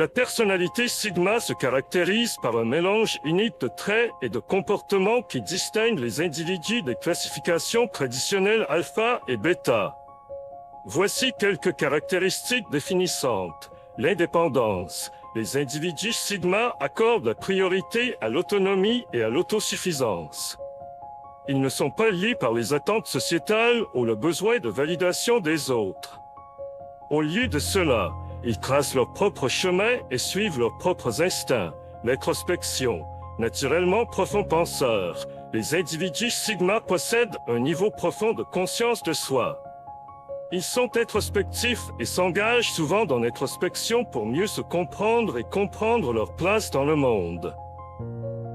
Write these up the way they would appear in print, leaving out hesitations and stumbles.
La personnalité sigma se caractérise par un mélange unique de traits et de comportements qui distinguent les individus des classifications traditionnelles alpha et bêta. Voici quelques caractéristiques définissantes. L'indépendance. Les individus sigma accordent la priorité à l'autonomie et à l'autosuffisance. Ils ne sont pas liés par les attentes sociétales ou le besoin de validation des autres. Au lieu de cela, ils tracent leur propre chemin et suivent leurs propres instincts. L'introspection. Naturellement profonds penseurs, les individus sigma possèdent un niveau profond de conscience de soi. Ils sont introspectifs et s'engagent souvent dans l'introspection pour mieux se comprendre et comprendre leur place dans le monde.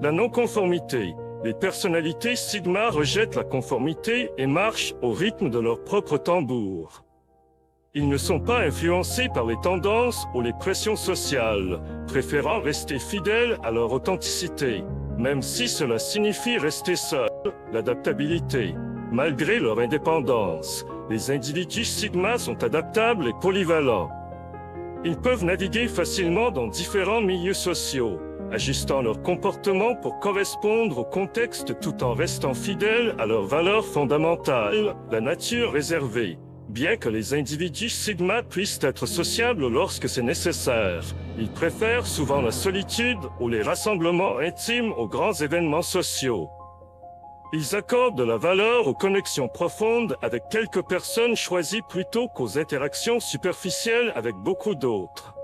La non-conformité. Les personnalités sigma rejettent la conformité et marchent au rythme de leur propre tambour. Ils ne sont pas influencés par les tendances ou les pressions sociales, préférant rester fidèles à leur authenticité, même si cela signifie rester seul. L'adaptabilité. Malgré leur indépendance, les individus sigma sont adaptables et polyvalents. Ils peuvent naviguer facilement dans différents milieux sociaux, ajustant leur comportement pour correspondre au contexte tout en restant fidèles à leurs valeurs fondamentales. La nature réservée. Bien que les individus sigma puissent être sociables lorsque c'est nécessaire, ils préfèrent souvent la solitude ou les rassemblements intimes aux grands événements sociaux. Ils accordent de la valeur aux connexions profondes avec quelques personnes choisies plutôt qu'aux interactions superficielles avec beaucoup d'autres.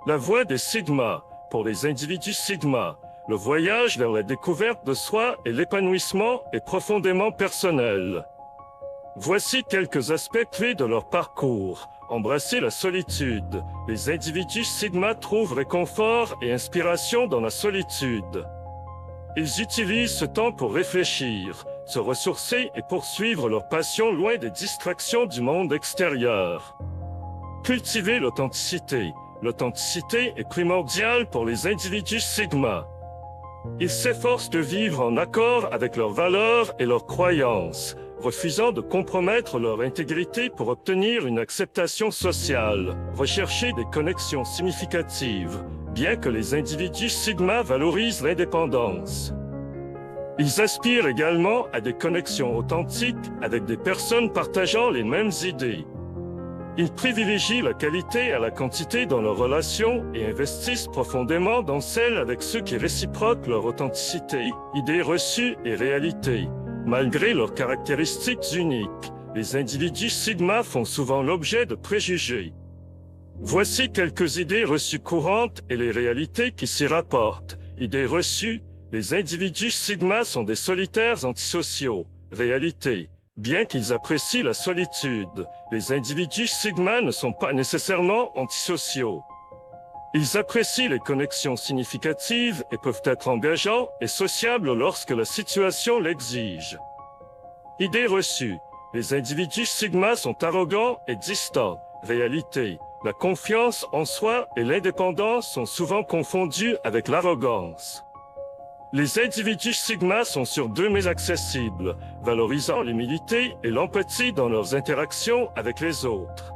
La voie des sigma. Pour les individus sigma, le voyage vers la découverte de soi et l'épanouissement est profondément personnel. Voici quelques aspects clés de leur parcours. Embrasser la solitude. Les individus sigma trouvent réconfort et inspiration dans la solitude. Ils utilisent ce temps pour réfléchir, se ressourcer et poursuivre leur passion loin des distractions du monde extérieur. Cultiver l'authenticité. L'authenticité est primordiale pour les individus sigma. Ils s'efforcent de vivre en accord avec leurs valeurs et leurs croyances, refusant de compromettre leur intégrité pour obtenir une acceptation sociale. Rechercher des connexions significatives, bien que les individus sigma valorisent l'indépendance. Ils aspirent également à des connexions authentiques avec des personnes partageant les mêmes idées. Ils privilégient la qualité à la quantité dans leurs relations et investissent profondément dans celles avec ceux qui réciproquent leur authenticité, idées reçues et réalités. Malgré leurs caractéristiques uniques, les individus sigma font souvent l'objet de préjugés. Voici quelques idées reçues courantes et les réalités qui s'y rapportent. Idées reçues, les individus sigma sont des solitaires antisociaux. Réalité. Bien qu'ils apprécient la solitude, les individus sigma ne sont pas nécessairement antisociaux. Ils apprécient les connexions significatives et peuvent être engageants et sociables lorsque la situation l'exige. Idées reçues. Les individus sigma sont arrogants et distants. Réalité. La confiance en soi et l'indépendance sont souvent confondues avec l'arrogance. Les individus sigma sont sur deux mais accessibles, valorisant l'humilité et l'empathie dans leurs interactions avec les autres.